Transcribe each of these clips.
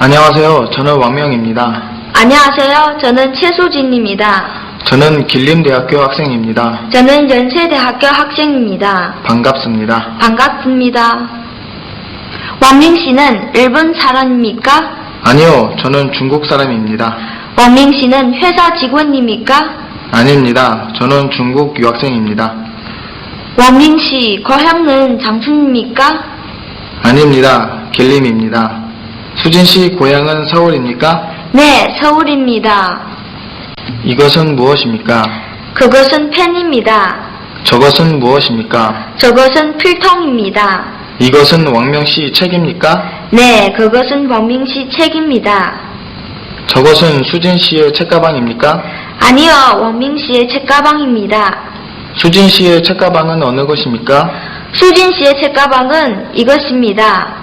안녕하세요. 저는 왕명입니다. 안녕하세요. 저는 최수진입니다. 저는 길림대학교 학생입니다. 저는 연세대학교 학생입니다. 반갑습니다. 반갑습니다. 왕명 씨는 일본 사람입니까? 아니요, 저는 중국 사람입니다. 왕명 씨는 회사 직원입니까? 아닙니다. 저는 중국 유학생입니다. 왕명 씨 고향은 장춘입니까? 아닙니다. 길림입니다. 수진 씨 고향은 서울입니까? 네, 서울입니다. 이것은 무엇입니까? 그것은 펜입니다. 저것은 무엇입니까? 저것은 필통입니다. 이것은 왕명 씨 책입니까? 네, 그것은 왕명 씨 책입니다. 저것은 수진 씨의 책가방입니까? 아니요, 왕명 씨의 책가방입니다. 수진 씨의 책가방은 어느 것입니까? 수진 씨의 책가방은 이것입니다.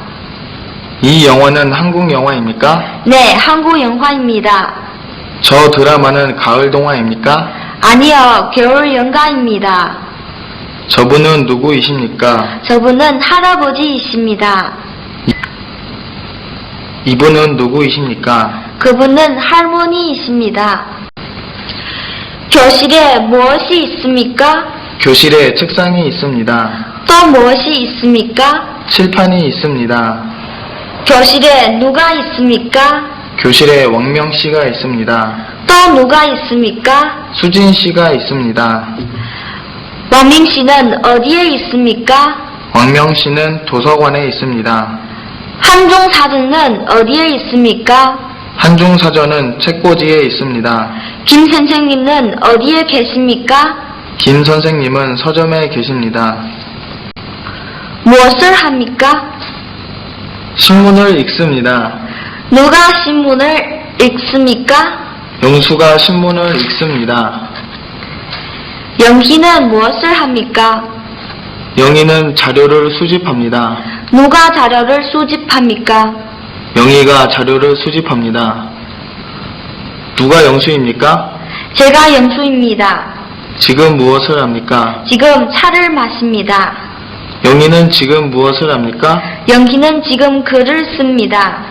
이 영화는 한국 영화입니까? 네, 한국 영화입니다. 저 드라마는 가을 동화입니까? 아니요, 겨울 연가입니다. 저분은 누구이십니까? 저분은 할아버지이십니다. 이분은 누구이십니까? 그분은 할머니이십니다. 교실에 무엇이 있습니까? 교실에 책상이 있습니다. 또 무엇이 있습니까? 칠판이 있습니다. 교실에 누가 있습니까? 교실에 왕명 씨가 있습니다. 또 누가 있습니까? 수진 씨가 있습니다. 왕명 씨는 어디에 있습니까? 왕명 씨는 도서관에 있습니다. 한중 사전은 어디에 있습니까? 한중 사전은 책꽂이에 있습니다. 김 선생님은 어디에 계십니까? 김 선생님은 서점에 계십니다. 무엇을 합니까? 신문을 읽습니다. 누가 신문을 읽습니까? 영수가 신문을 읽습니다. 영희는 무엇을 합니까? 영희는 자료를 수집합니다. 누가 자료를 수집합니까? 영희가 자료를 수집합니다. 누가 영수입니까? 제가 영수입니다. 지금 무엇을 합니까? 지금 차를 마십니다. 영희는 지금 무엇을 합니까? 영희는 지금 글을 씁니다.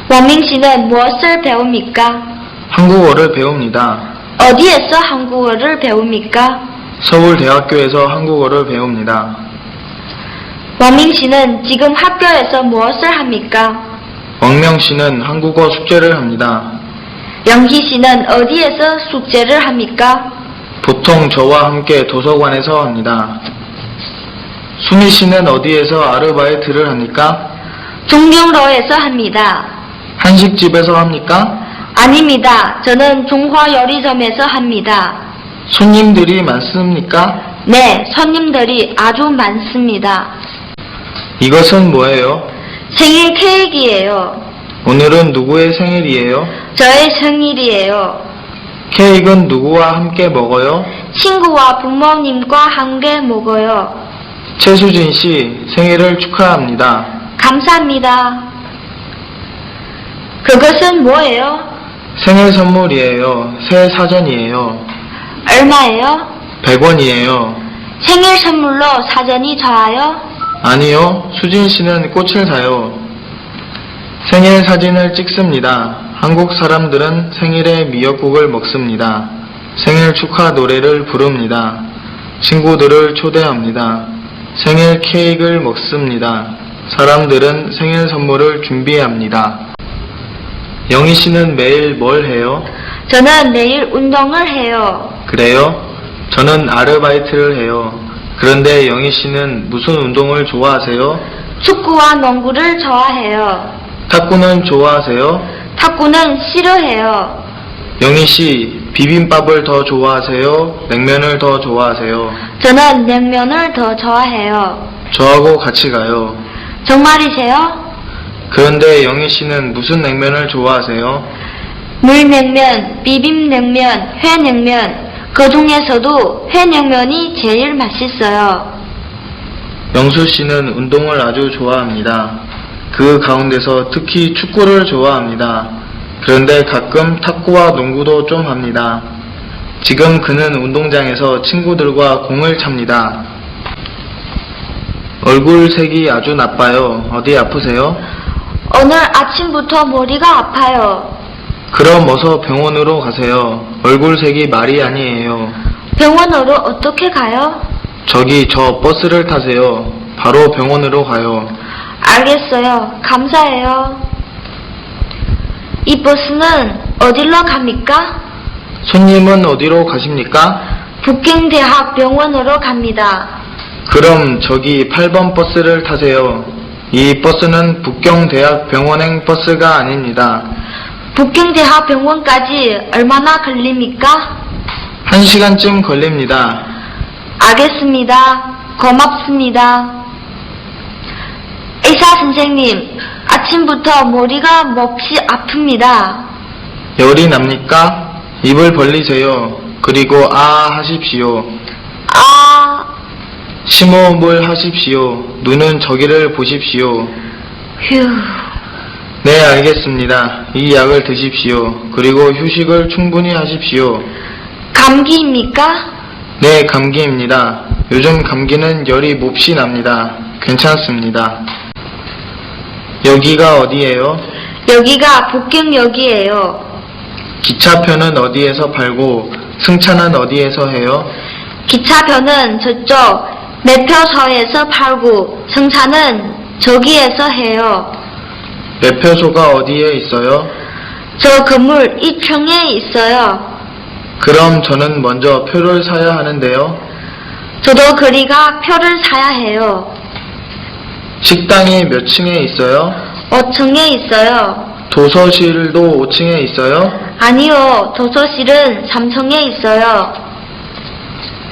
왕명 씨는 무엇을 배웁니까? 한국어를 배웁니다. 어디에서 한국어를 배웁니까? 서울대학교에서 한국어를 배웁니다. 왕명 씨는 지금 학교에서 무엇을 합니까? 왕명 씨는 한국어 숙제를 합니다. 영희 씨는 어디에서 숙제를 합니까? 보통 저와 함께 도서관에서 합니다. 수미 씨는 어디에서 아르바이트를 합니까? 종경로에서 합니다. 한식집에서 합니까? 아닙니다. 저는 중화요리점에서 합니다. 손님들이 많습니까? 네, 손님들이 아주 많습니다. 이것은 뭐예요? 생일 케이크예요. 오늘은 누구의 생일이에요? 저의 생일이에요. 케이크는 누구와 함께 먹어요? 친구와 부모님과 함께 먹어요. 최수진 씨 생일을 축하합니다. 감사합니다. 그것은 뭐예요? 생일 선물이에요. 새 사전이에요. 얼마예요? 100원이에요. 생일 선물로 사전이 좋아요? 아니요, 수진 씨는 꽃을 사요. 생일 사진을 찍습니다. 한국 사람들은 생일에 미역국을 먹습니다. 생일 축하 노래를 부릅니다. 친구들을 초대합니다. 생일 케이크를 먹습니다. 사람들은 생일 선물을 준비합니다. 영희 씨는 매일 뭘 해요? 저는 매일 운동을 해요. 그래요? 저는 아르바이트를 해요. 그런데 영희 씨는 무슨 운동을 좋아하세요? 축구와 농구를 좋아해요. 탁구는 좋아하세요? 탁구는 싫어해요. 영희 씨, 비빔밥을 더 좋아하세요? 냉면을 더 좋아하세요? 저는 냉면을 더 좋아해요. 저하고 같이 가요. 정말이세요? 그런데 영희 씨는 무슨 냉면을 좋아하세요? 물냉면, 비빔냉면, 회냉면, 그 중에서도 회냉면이 제일 맛있어요. 영수 씨는 운동을 아주 좋아합니다. 그 가운데서 특히 축구를 좋아합니다. 그런데 가끔 탁구와 농구도 좀 합니다. 지금 그는 운동장에서 친구들과 공을 찹니다. 얼굴색이 아주 나빠요. 어디 아프세요? 오늘 아침부터 머리가 아파요. 그럼 어서 병원으로 가세요. 얼굴색이 말이 아니에요. 병원으로 어떻게 가요? 저기 저 버스를 타세요. 바로 병원으로 가요. 알겠어요. 감사해요. 이 버스는 어디로 갑니까? 손님은 어디로 가십니까? 북경대학 병원으로 갑니다. 그럼 저기 8번 버스를 타세요. 이 버스는 북경대학 병원행 버스가 아닙니다. 북경대학 병원까지 얼마나 걸립니까? 1시간쯤 걸립니다. 알겠습니다. 고맙습니다. 의사 선생님, 아침부터 머리가 몹시 아픕니다. 열이 납니까? 입을 벌리세요. 그리고 하십시오. 아, 심호흡을 하십시오. 눈은 저기를 보십시오. 휴. 네, 알겠습니다. 이 약을 드십시오. 그리고 휴식을 충분히 하십시오. 감기입니까? 네, 감기입니다. 요즘 감기는 열이 몹시 납니다. 괜찮습니다. 여기가 어디예요? 여기가 북경역이에요. 기차표는 어디에서 팔고 승차는 어디에서 해요? 기차표는 저쪽 매표소에서 팔고 승차는 저기에서 해요. 매표소가 어디에 있어요? 저 건물 2층에 있어요. 그럼 저는 먼저 표를 사야 하는데요. 저도 그리가 표를 사야 해요. 식당이 몇 층에 있어요? 5층에 있어요. 도서실도 5층에 있어요? 아니요, 도서실은 3층에 있어요.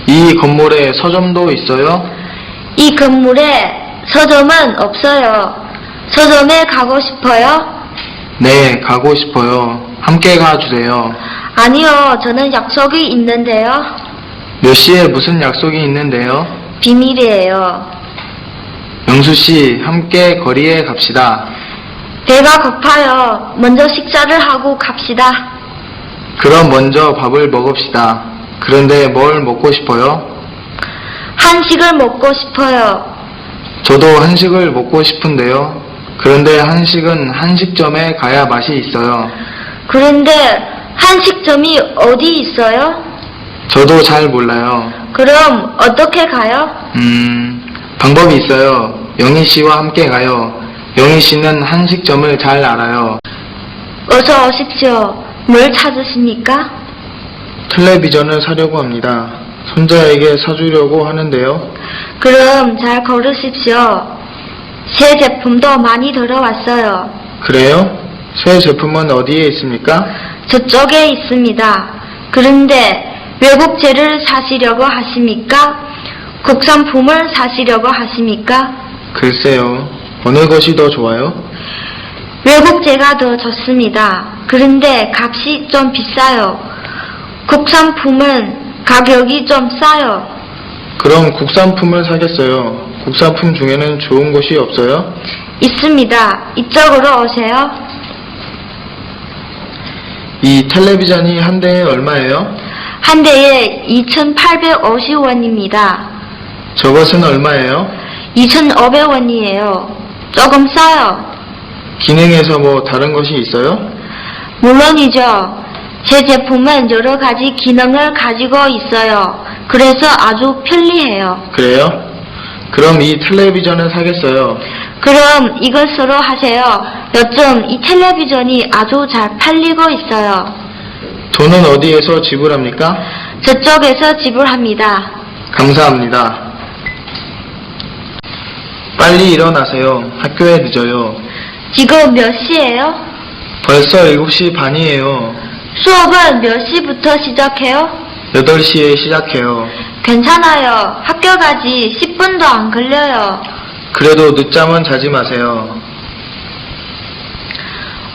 이 건물에 서점도 있어요? 이 건물에 서점은 없어요. 서점에 가고 싶어요? 네, 가고 싶어요. 함께 가주세요. 아니요, 저는 약속이 있는데요. 몇 시에 무슨 약속이 있는데요? 비밀이에요. 영수씨, 함께 거리에 갑시다. 배가 고파요. 먼저 식사를 하고 갑시다. 그럼 먼저 밥을 먹읍시다. 그런데 뭘 먹고 싶어요? 한식을 먹고 싶어요. 저도 한식을 먹고 싶은데요. 그런데 한식은 한식점에 가야 맛이 있어요. 그런데 한식점이 어디 있어요? 저도 잘 몰라요. 그럼 어떻게 가요? 방법이 있어요. 영희 씨와 함께 가요. 영희 씨는 한식점을 잘 알아요. 어서 오십시오. 뭘 찾으십니까? 텔레비전을 사려고 합니다. 손자에게 사주려고 하는데요. 그럼 잘 고르십시오. 새 제품도 많이 들어왔어요. 그래요? 새 제품은 어디에 있습니까? 저쪽에 있습니다. 그런데 외국제를 사시려고 하십니까? 국산품을 사시려고 하십니까? 글쎄요. 어느 것이 더 좋아요? 외국제가 더 좋습니다. 그런데 값이 좀 비싸요. 국산품은 가격이 좀 싸요. 그럼 국산품을 사겠어요. 국산품 중에는 좋은 것이 없어요? 있습니다. 이쪽으로 오세요. 이 텔레비전이 한 대에 얼마예요? 한 대에 2,850원입니다. 저것은 얼마예요? 2,500원이에요. 조금 싸요. 기능에서 뭐 다른 것이 있어요? 물론이죠. 제 제품은 여러 가지 기능을 가지고 있어요. 그래서 아주 편리해요. 그래요? 그럼 이 텔레비전을 사겠어요. 그럼 이것으로 하세요. 요즘 이 텔레비전이 아주 잘 팔리고 있어요. 돈은 어디에서 지불합니까? 저쪽에서 지불합니다. 감사합니다. 빨리 일어나세요. 학교에 늦어요. 지금 몇 시예요? 벌써 7시 반이에요. 수업은 몇 시부터 시작해요? 8시에 시작해요. 괜찮아요. 학교 가지 10분도 안 걸려요. 그래도 늦잠은 자지 마세요.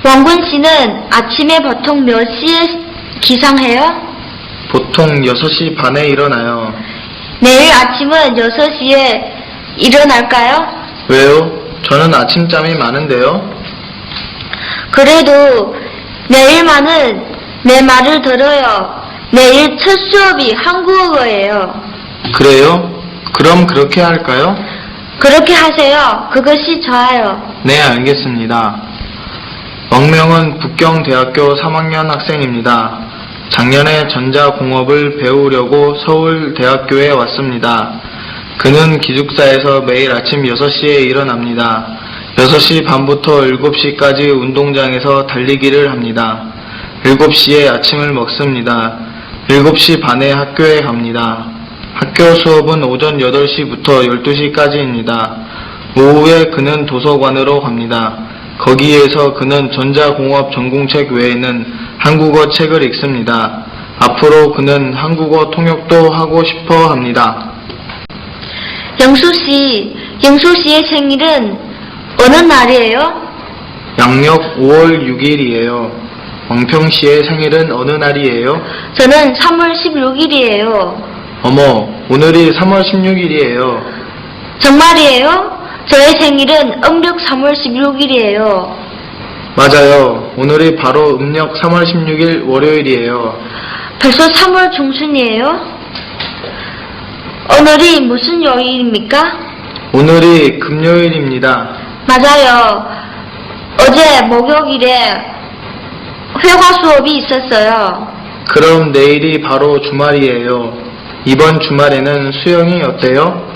원군 씨는 아침에 보통 몇 시에 기상해요? 보통 6시 반에 일어나요. 내일 아침은 6시에 일어날까요? 왜요? 저는 아침잠이 많은데요. 그래도 내일만은 내 말을 들어요. 내일 첫 수업이 한국어예요. 그래요? 그럼 그렇게 할까요? 그렇게 하세요. 그것이 좋아요. 네, 알겠습니다. 왕명은 북경대학교 3학년 학생입니다. 작년에 전자공업을 배우려고 서울대학교에 왔습니다. 그는 기숙사에서 매일 아침 6시에 일어납니다. 6시 반부터 7시까지 운동장에서 달리기를 합니다. 7시에 아침을 먹습니다. 7시 반에 학교에 갑니다. 학교 수업은 오전 8시부터 12시까지입니다. 오후에 그는 도서관으로 갑니다. 거기에서 그는 전자공업 전공책 외에는 한국어 책을 읽습니다. 앞으로 그는 한국어 통역도 하고 싶어 합니다. 영수 씨의 생일은 어느 날이에요? 양력 5월 6일이에요. 왕평 씨의 생일은 어느 날이에요? 저는 3월 16일이에요. 어머, 오늘이 3월 16일이에요. 정말이에요? 저의 생일은 음력 3월 16일이에요. 맞아요. 오늘이 바로 음력 3월 16일 월요일이에요. 벌써 3월 중순이에요? 오늘이 무슨 요일입니까? 오늘이 금요일입니다. 맞아요. 어제 목요일에 회화 수업이 있었어요. 그럼 내일이 바로 주말이에요. 이번 주말에는 수영이 어때요?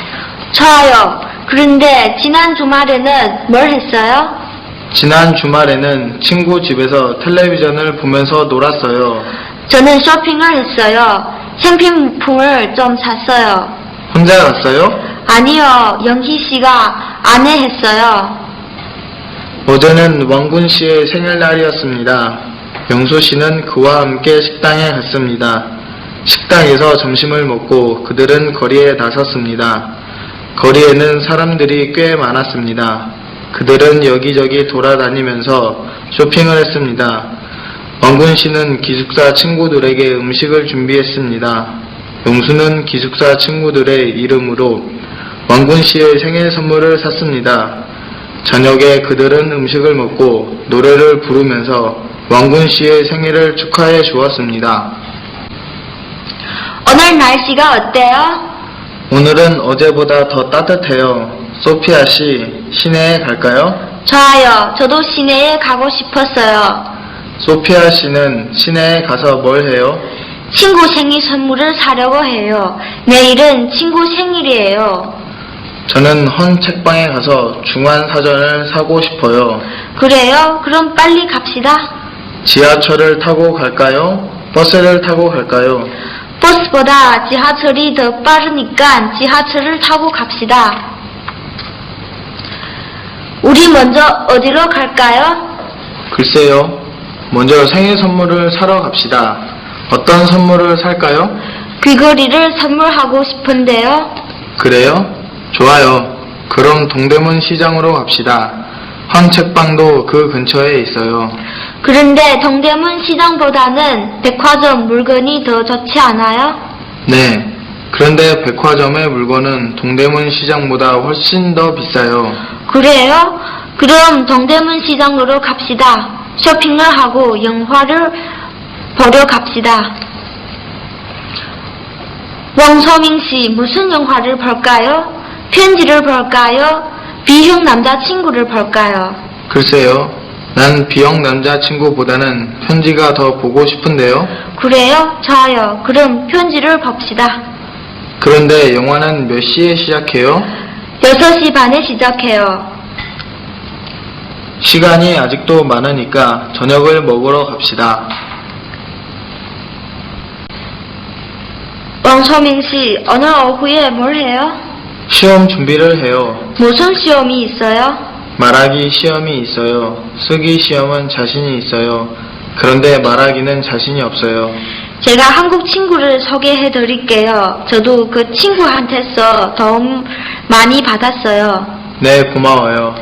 좋아요. 그런데 지난 주말에는 뭘 했어요? 지난 주말에는 친구 집에서 텔레비전을 보면서 놀았어요. 저는 쇼핑을 했어요. 생필품을 좀 샀어요. 혼자 갔어요? 아니요, 영희 씨가 아내 했어요. 어제는 왕군 씨의 생일날이었습니다. 영수 씨는 그와 함께 식당에 갔습니다. 식당에서 점심을 먹고 그들은 거리에 나섰습니다. 거리에는 사람들이 꽤 많았습니다. 그들은 여기저기 돌아다니면서 쇼핑을 했습니다. 왕군 씨는 기숙사 친구들에게 음식을 준비했습니다. 영수는 기숙사 친구들의 이름으로 왕군 씨의 생일 선물을 샀습니다. 저녁에 그들은 음식을 먹고 노래를 부르면서 왕군 씨의 생일을 축하해 주었습니다. 오늘 날씨가 어때요? 오늘은 어제보다 더 따뜻해요. 소피아 씨, 시내에 갈까요? 좋아요. 저도 시내에 가고 싶었어요. 소피아 씨는 시내에 가서 뭘 해요? 친구 생일 선물을 사려고 해요. 내일은 친구 생일이에요. 저는 헌 책방에 가서 중환 사전을 사고 싶어요. 그래요? 그럼 빨리 갑시다. 지하철을 타고 갈까요? 버스를 타고 갈까요? 버스보다 지하철이 더 빠르니까 지하철을 타고 갑시다. 우리 먼저 어디로 갈까요? 글쎄요. 먼저 생일 선물을 사러 갑시다. 어떤 선물을 살까요? 귀걸이를 선물하고 싶은데요. 그래요? 좋아요. 그럼 동대문 시장으로 갑시다. 헌 책방도 그 근처에 있어요. 그런데 동대문 시장보다는 백화점 물건이 더 좋지 않아요? 네. 그런데 백화점의 물건은 동대문 시장보다 훨씬 더 비싸요. 그래요? 그럼 동대문 시장으로 갑시다. 쇼핑을 하고 영화를 보러 갑시다. 왕서민 씨, 무슨 영화를 볼까요? 편지를 볼까요? B형 남자친구를 볼까요? 글쎄요. 난 B형 남자친구보다는 편지가 더 보고 싶은데요. 그래요? 좋아요. 그럼 편지를 봅시다. 그런데 영화는 몇 시에 시작해요? 6시 반에 시작해요. 시간이 아직도 많으니까 저녁을 먹으러 갑시다. 왕서민 씨, 오늘 오후에 뭘 해요? 시험 준비를 해요. 무슨 시험이 있어요? 말하기 시험이 있어요. 쓰기 시험은 자신이 있어요. 그런데 말하기는 자신이 없어요. 제가 한국 친구를 소개해 드릴게요. 저도 그 친구한테서 도움 많이 받았어요. 네, 고마워요.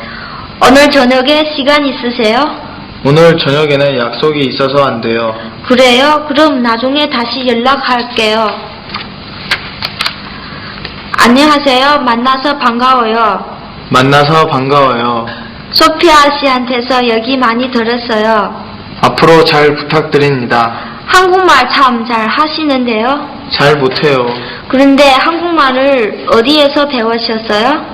오늘 저녁에 시간 있으세요? 오늘 저녁에는 약속이 있어서 안 돼요. 그래요? 그럼 나중에 다시 연락할게요. 안녕하세요. 만나서 반가워요. 만나서 반가워요. 소피아 씨한테서 얘기 많이 들었어요. 앞으로 잘 부탁드립니다. 한국말 참 잘 하시는데요. 잘 못해요. 그런데 한국말을 어디에서 배우셨어요?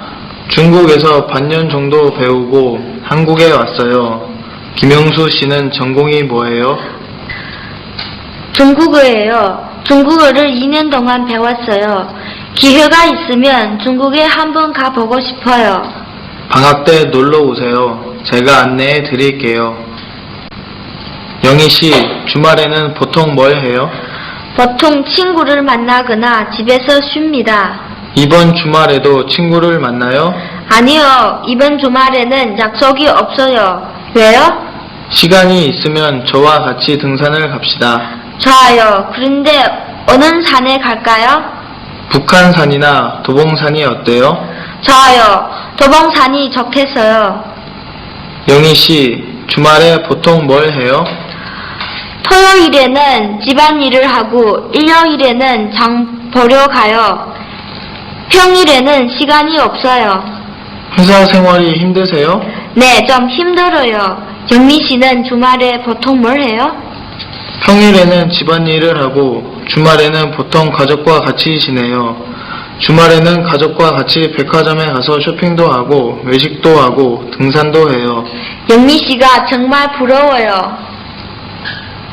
중국에서 반년 정도 배우고 한국에 왔어요. 김영수 씨는 전공이 뭐예요? 중국어예요. 중국어를 2년 동안 배웠어요. 기회가 있으면 중국에 한번 가보고 싶어요. 방학 때 놀러 오세요. 제가 안내해 드릴게요. 영희 씨, 주말에는 보통 뭘 해요? 보통 친구를 만나거나 집에서 쉽니다. 이번 주말에도 친구를 만나요? 아니요, 이번 주말에는 약속이 없어요. 왜요? 시간이 있으면 저와 같이 등산을 갑시다. 좋아요. 그런데 어느 산에 갈까요? 북한산이나 도봉산이 어때요? 좋아요. 도봉산이 좋겠어요. 영희 씨, 주말에 보통 뭘 해요? 토요일에는 집안일을 하고 일요일에는 장 보러 가요. 평일에는 시간이 없어요. 회사 생활이 힘드세요? 네, 좀 힘들어요. 영미 씨는 주말에 보통 뭘 해요? 평일에는 집안일을 하고 주말에는 보통 가족과 같이 지내요. 주말에는 가족과 같이 백화점에 가서 쇼핑도 하고 외식도 하고 등산도 해요. 영미 씨가 정말 부러워요.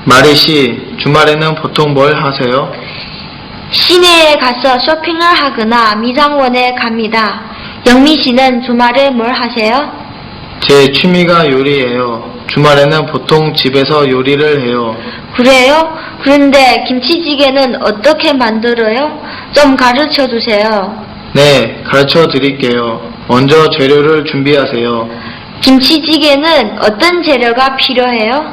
마리 씨, 주말에는 보통 뭘 하세요? 시내에 가서 쇼핑을 하거나 미장원에 갑니다. 영미 씨는 주말에 뭘 하세요? 제 취미가 요리예요. 주말에는 보통 집에서 요리를 해요. 그래요? 그런데 김치찌개는 어떻게 만들어요? 좀 가르쳐 주세요. 네, 가르쳐 드릴게요. 먼저 재료를 준비하세요. 김치찌개는 어떤 재료가 필요해요?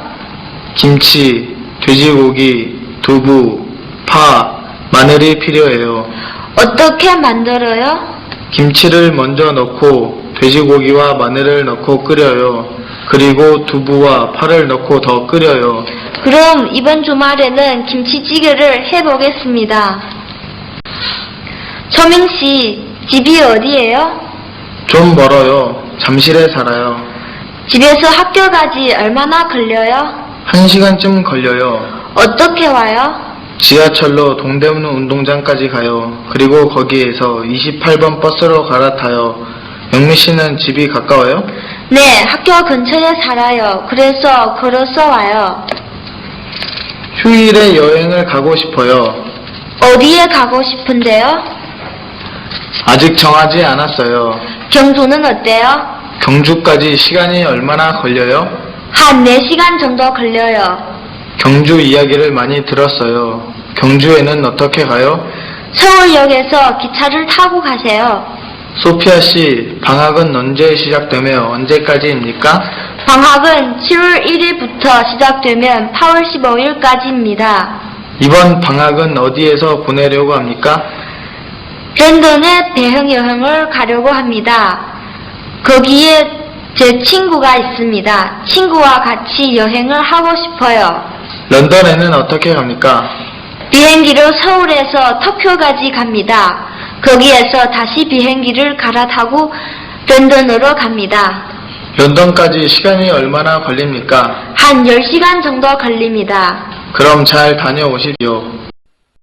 김치, 돼지고기, 두부, 파, 마늘이 필요해요. 어떻게 만들어요? 김치를 먼저 넣고 돼지고기와 마늘을 넣고 끓여요. 그리고 두부와 파를 넣고 더 끓여요. 그럼 이번 주말에는 김치찌개를 해보겠습니다. 초명 씨, 집이 어디예요? 좀 멀어요. 잠실에 살아요. 집에서 학교까지 얼마나 걸려요? 1시간쯤 걸려요. 어떻게 와요? 지하철로 동대문 운동장까지 가요. 그리고 거기에서 28번 버스로 갈아타요. 영미 씨는 집이 가까워요? 네, 학교 근처에 살아요. 그래서 걸어서 와요. 휴일에 여행을 가고 싶어요. 어디에 가고 싶은데요? 아직 정하지 않았어요. 경주는 어때요? 경주까지 시간이 얼마나 걸려요? 한 4시간 정도 걸려요. 경주 이야기를 많이 들었어요. 경주에는 어떻게 가요? 서울역에서 기차를 타고 가세요. 소피아 씨, 방학은 언제 시작되며 언제까지입니까? 방학은 7월 1일부터 시작되면 8월 15일까지입니다. 이번 방학은 어디에서 보내려고 합니까? 런던에 배낭여행을 가려고 합니다. 거기에 제 친구가 있습니다. 친구와 같이 여행을 하고 싶어요. 런던에는 어떻게 갑니까? 비행기로 서울에서 터키까지 갑니다. 거기에서 다시 비행기를 갈아타고 런던으로 갑니다. 런던까지 시간이 얼마나 걸립니까? 한 10시간 정도 걸립니다. 그럼 잘 다녀오십시오.